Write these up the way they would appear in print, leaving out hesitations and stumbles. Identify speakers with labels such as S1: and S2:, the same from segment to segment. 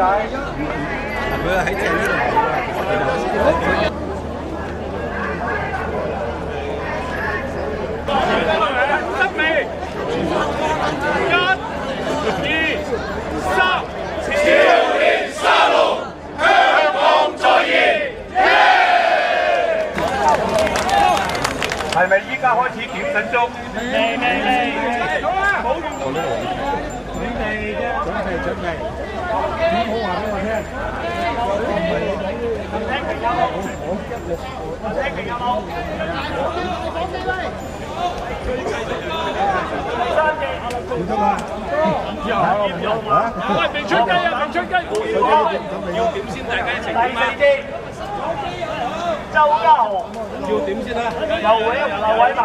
S1: 佢喺正呢度。
S2: 得未？1、2、3，少年沙龍，香港再現。係咪依家開始點陣鐘？未，好啦，冇用到。準備。點好話俾我聽。聽評有冇？聽評有冇？點得啊？喂，明春雞啊，明春雞！要點先？大家一齊點啊！第4節，周家豪要點先啦？劉偉文、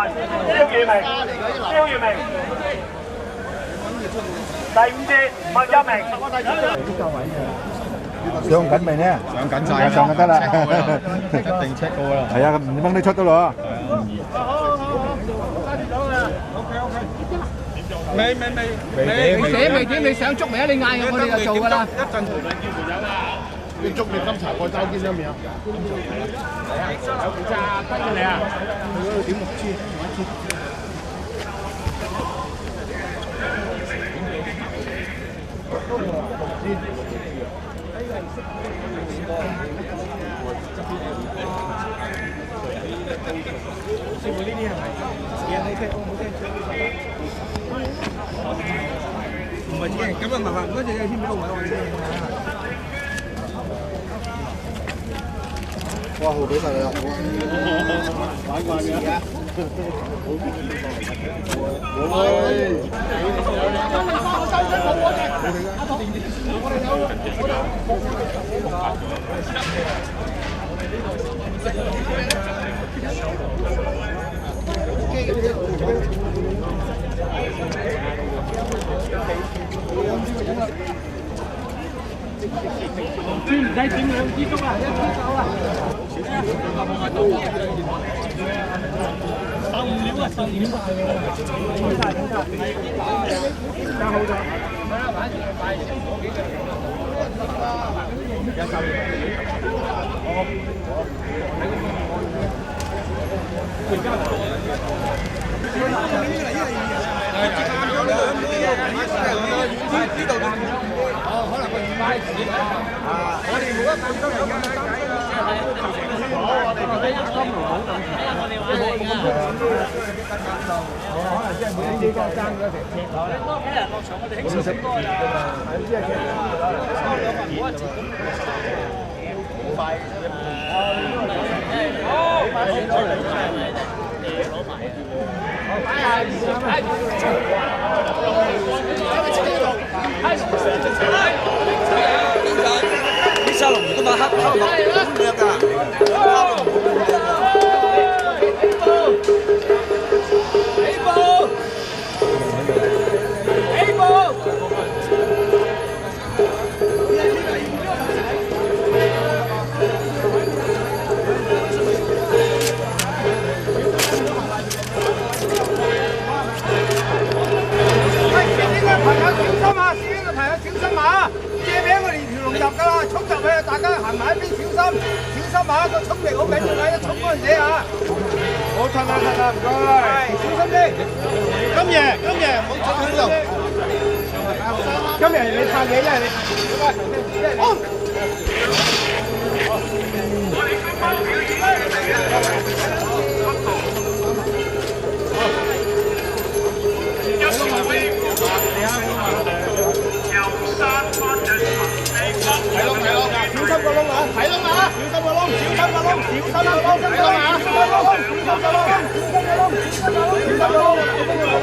S2: 蕭月明。第5節，麥一鳴。
S3: 上緊未呢？
S1: 上緊晒，
S3: 上就得啦，
S1: 一定 check 過啦。
S3: 係啊，唔掹得出得咯。
S1: 未，
S4: 未點？你想捉未啊？你嗌我哋就做㗎啦。
S1: 一陣條兩叫沒有啦。
S5: 你捉你金茶過周邊上面啊？
S2: 有負責跟住你啊！
S5: 佢嗰度點6支，仲1支。師傅呢啲係咪嘢你聽冇聽？唔係嘅，咁啊麻煩嗰隻先俾我位先。哇！好俾晒你啦，玩慣嘅。
S2: 唔使點2支竹啊，1支夠啦。15料啊，15料。加好咗。
S1: 啲沙龍今晚黑黑落咁樣㗎。
S4: 大家行埋一邊小心，小心啊！個衝力好緊要啊！一衝嗰陣時啊，好褪啊，唔該，小心啲。今夜唔好衝喺度。今日你撐嘢，因為你小心個窿啊！睇窿啊！小心個窿！小心個窿！小心個窿！小心個窿啊！小心個窿！小心個窿！小心個窿！小心個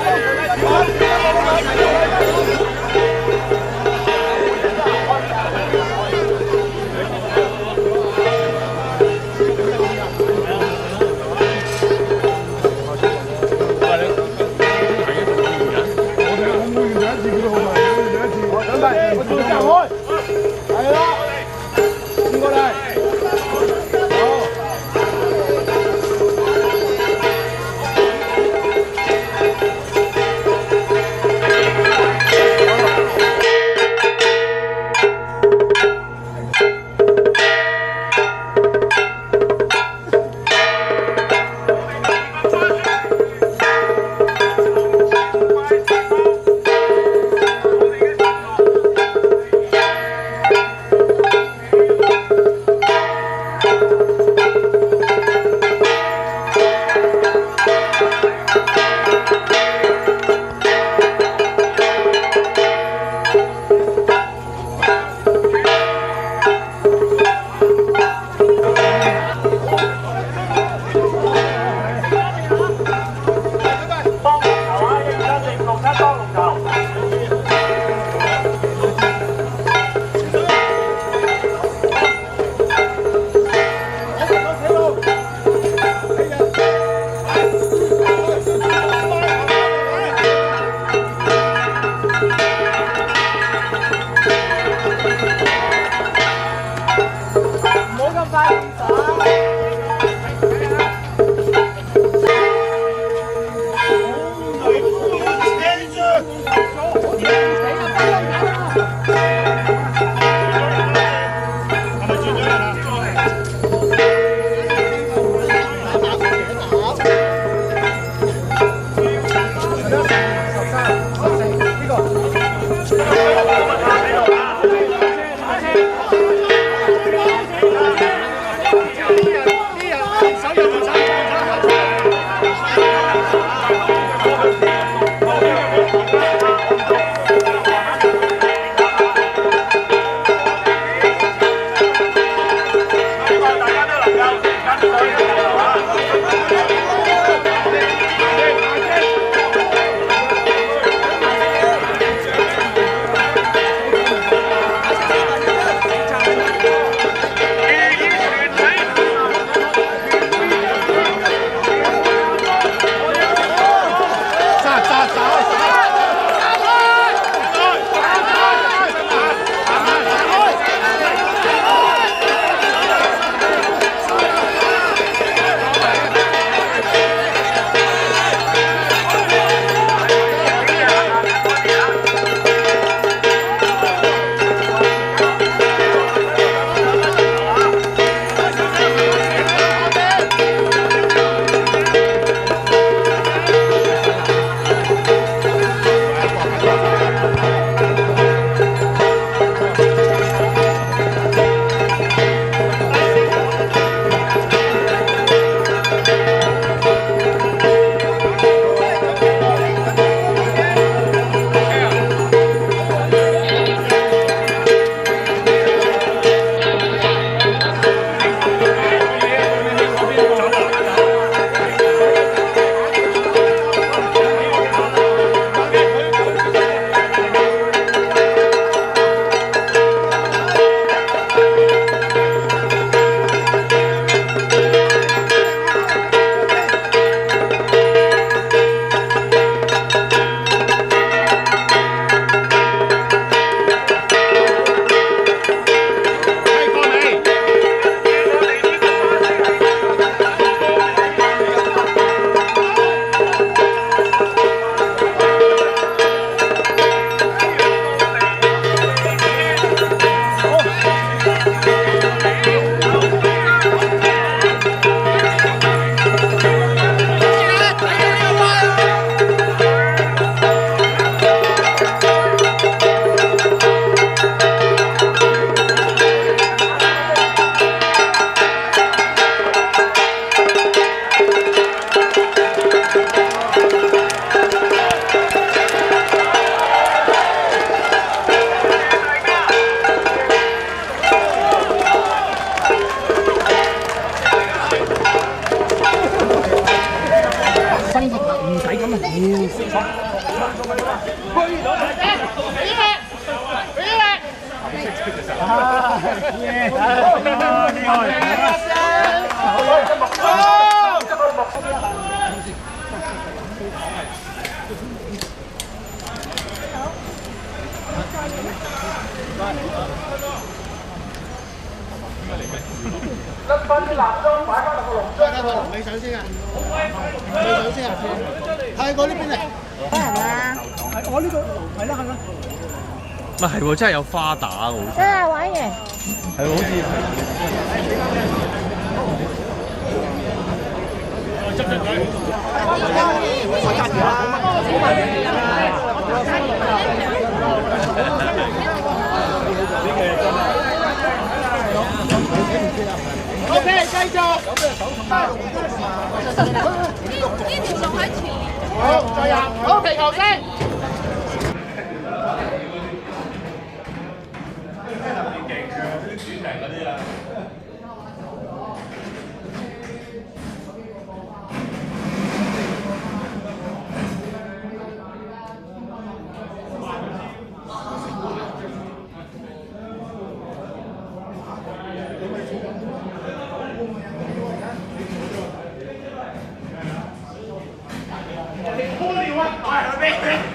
S4: 你上先啊！你上先啊！係我呢邊嚟。係嘛？係我呢度，係啦係啦。
S1: 唔係喎，真係有花打喎。
S6: 真係玩嘅。
S1: 係喎，好似。
S4: OK， 繼續。
S6: 呢條龍喺前面。
S4: 好，再入。好，皮球聲。
S2: 拖你啊！大係咩？